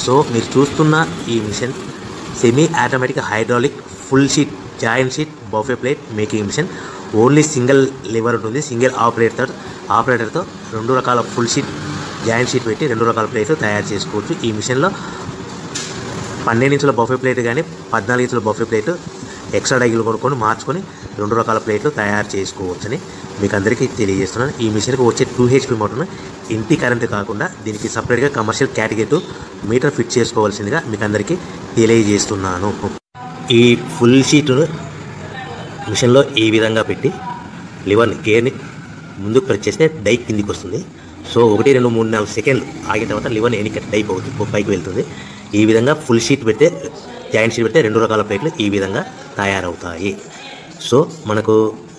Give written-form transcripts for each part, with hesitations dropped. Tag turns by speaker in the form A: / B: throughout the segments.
A: So మీరు చూస్తున్న ఈ machine semi automatic hydraulic full sheet joint sheet buffet plate making machine. Only single lever ఉంటుంది. Single ఆపరేటర్తో 2 రకాల ఫుల్ షీట్ జాయింట్ షీట్ పెట్టి 2 రకాల ప్లేట్లు తయారు చేసుకోవచ్చు. ఈ మిషన్లో 12 ఇంచుల బఫే ప్లేట్ కానీ 14 ఇంచుల బఫే ప్లేట్ ఎక్స్ట్రా డైలు కొనుక్కొని మార్చుకొని 2 రకాల ప్లేట్లు తయారు చేసుకోవచ్చని మీకు అందరికీ తెలియజేస్తున్నాను. ఈ మిషన్కి వచ్చే 2 HP మోటార్ను ఇంటి కరెంటు కాకుండా దీనికి సపరేట్గా కమర్షియల్ కేటగిరీ మీటర్ ఫిట్ చేసుకోవాల్సిందిగా మీకు అందరికీ తెలియజేస్తున్నాను. ఈ ఫుల్ షీట్ను మిషన్లో ఈ విధంగా పెట్టి లివర్ని గేర్ని ముందుకు ప్రెస్ చేస్తే డై కిందికి వస్తుంది. సో 1 2 3 4 సెకండ్లు ఆగిన తర్వాత లివర్ని ఎన్నిక డై పైకి వెళ్తుంది. ఈ విధంగా ఫుల్ షీట్ పెడితే జాయింట్ షీట్ పెడితే 2 రకాల ప్లేట్లు ఈ విధంగా తయారవుతాయి. సో మనకు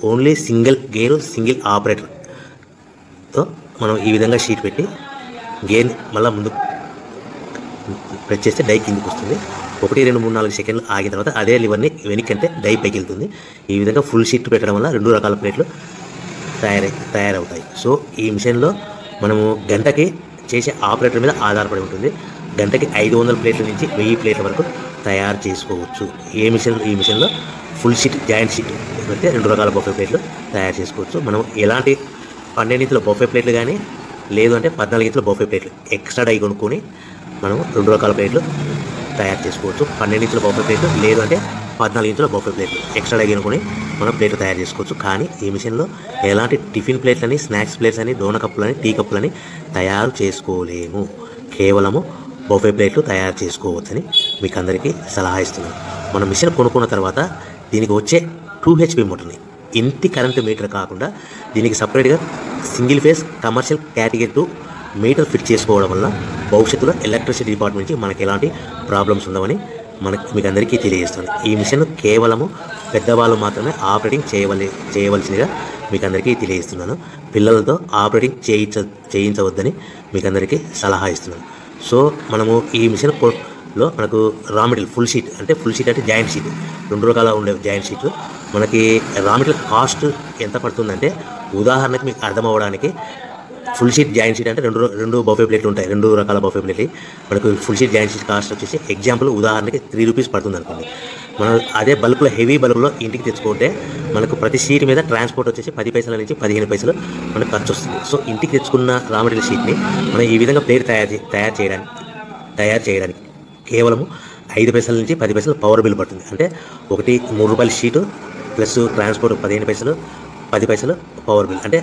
A: ఓన్లీ సింగిల్ గేరు సింగిల్ ఆపరేటర్తో మనం ఈ విధంగా షీట్ పెట్టి గేర్ని మళ్ళీ ముందు ప్రెస్ చేస్తే డై కిందికి వస్తుంది. 1 2 3 4 సెకండ్లు ఆగిన తర్వాత అదే లివర్ని వెనక్కంటే డై పైకి వెళ్తుంది. ఈ విధంగా ఫుల్ షీట్ పెట్టడం వల్ల 2 రకాల ప్లేట్లు తయారవుతాయి. సో ఈ మిషన్లో మనము గంటకి చేసే ఆపరేటర్ మీద ఆధారపడి ఉంటుంది. గంటకి 500 ప్లేట్ల నుంచి 1000 ప్లేట్ల వరకు తయారు చేసుకోవచ్చు. ఈ మిషన్లో ఫుల్ షీట్ జాయింట్ షీట్ పెడితే 2 రకాల బఫే ప్లేట్లు తయారు చేసుకోవచ్చు. మనం ఎలాంటి 12 ఇంచుల బఫే ప్లేట్లు కానీ లేదు అంటే 14 ఇంచుల బఫే ప్లేట్లు ఎక్స్ట్రా డై కొనుక్కొని మనం 2 రకాల ప్లేట్లు తయారు చేసుకోవచ్చు. 12 ఇంచుల బఫే ప్లేట్లు లేదు అంటే 14 ఇంచుల బఫే ప్లేట్లు ఎక్స్ట్రా డై కొనుక్కొని మనం ప్లేట్లు తయారు చేసుకోవచ్చు. కానీ ఈ మిషన్లో ఎలాంటి టిఫిన్ ప్లేట్లని స్నాక్స్ ప్లేట్స్ అని డోన కప్పులని టీ కప్పులని తయారు చేసుకోలేము. కేవలము బఫే ప్లేట్లు తయారు చేసుకోవచ్చని మీకు అందరికీ సలహా ఇస్తున్నాను. మనం మిషన్ కొనుక్కున్న తర్వాత దీనికి వచ్చే 2 HP మోటార్ని ఇంటి కరెంటు మీటర్ కాకుండా దీనికి సపరేట్గా single phase commercial category metre fit చేసుకోవడం వల్ల భవిష్యత్తులో ఎలక్ట్రిసిటీ డిపార్ట్మెంట్ నుంచి మనకి ఎలాంటి ప్రాబ్లమ్స్ ఉండవని మీకు అందరికీ తెలియజేస్తాను. ఈ మిషన్ కేవలము పెద్దవాళ్ళు మాత్రమే ఆపరేటింగ్ చేయవలసిందిగా మీకు అందరికీ తెలియజేస్తున్నాను. పిల్లలతో ఆపరేటింగ్ చేయించవద్దని మీకు అందరికీ సలహా ఇస్తున్నాను. సో మనము ఈ మిషన్లో మనకు రా మెటీరియల్ ఫుల్ షీట్ అంటే జాయింట్ షీట్ 2 రకాల ఉండే జాయింట్ షీట్లు మనకి రా మెటీరియల్ కాస్ట్ ఎంత పడుతుందంటే ఉదాహరణకి మీకు అర్థం అవ్వడానికి ఫుల్ షీట్ జాయింట్ షీట్ అంటే 2 బఫే ప్లేట్లు ఉంటాయి. 2 రకాల బఫే ప్లేట్లు మనకు full sheet joint sheet cost వచ్చేసి ఎగ్జాంపుల్ ఉదాహరణకి 3 రూపీస్ పడుతుంది అనుకోండి. మనం అదే బల్క్లో హెవీ బల్క్లో ఇంటికి తెచ్చుకుంటే మనకు ప్రతి షీట్ మీద ట్రాన్స్పోర్ట్ వచ్చేసి 10 పైసల నుంచి 15 పైసలు మనకు ఖర్చు వస్తుంది. సో ఇంటికి తెచ్చుకున్న రా మెటీరియల్ షీట్ని మనం ఈ విధంగా ప్లేట్ తయారు చేయడానికి కేవలము 5 పైసల నుంచి 10 పైసలు పవర్ బిల్ పడుతుంది. అంటే ఒకటి 3 రూపాయల షీటు ప్లస్ ట్రాన్స్పోర్ట్ 15 పైసలు 10 పైసలు పవర్ బిల్ అంటే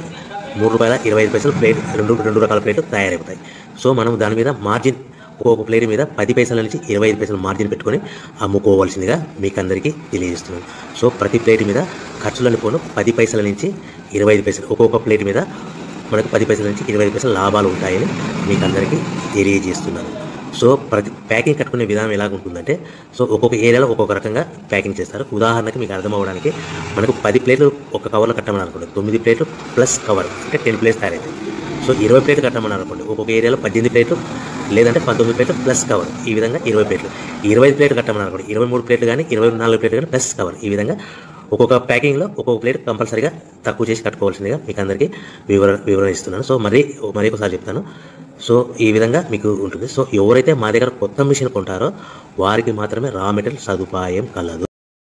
A: 3 రూపాయల 25 పైసలు ప్లేట్ 2 రకాల ప్లేట్లు తయారవుతాయి. సో మనం దాని మీద మార్జిన్ ఒక్కొక్క ప్లేట్ మీద 10 పైసల నుంచి 25 పైసలు మార్జిన్ పెట్టుకొని అమ్ముకోవాల్సిందిగా మీకు అందరికీ తెలియజేస్తున్నాను. సో ప్రతి ప్లేట్ మీద ఖర్చులను పోను 10 పైసల నుంచి 25 పైసలు ఒక్కొక్క ప్లేట్ మీద మనకు 10 పైసల నుంచి 25 పైసలు లాభాలు ఉంటాయని మీకు అందరికీ తెలియజేస్తున్నాను. సో ప్రతి ప్యాకింగ్ కట్టుకునే విధానం ఎలాగుంటుందంటే సో ఒక్కొక్క ఏరియాలో ఒక్కొక్క రకంగా ప్యాకింగ్ చేస్తారు. ఉదాహరణకి మీకు అర్థం అవ్వడానికి మనకు 10 ప్లేట్లు ఒక కవర్లో కట్టమని అనుకోండి 9 ప్లేట్లు ప్లస్ కవర్ అంటే 10 ప్లేట్స్ తయారవుతాయి. సో 20 ప్లేట్లు కట్టమని అనుకోండి ఒక్కొక్క ఏరియాలో 18 ప్లేట్లు లేదంటే 19 ప్లేట్లు ప్లస్ కవర్ ఈ విధంగా 20 ప్లేట్లు 25 ప్లేట్లు కట్టమని అనుకోండి 23 ప్లేట్లు కానీ 24 ప్లేట్లు కానీ ప్లస్ కవర్ ఈ విధంగా ఒక్కొక్క ప్యాకింగ్లో ఒక్కొక్క ప్లేట్ కంపల్సరీగా తక్కువ చేసి కట్టుకోవాల్సిందిగా మీకు అందరికీ వివరణ ఇస్తున్నాను. సో మరీ ఒకసారి చెప్తాను. సో ఈ విధంగా మీకు ఉంటుంది. సో ఎవరైతే మా దగ్గర కొత్త మిషన్ కొంటారో వారికి మాత్రమే రా మెటీరియల్ సదుపాయం కలదు.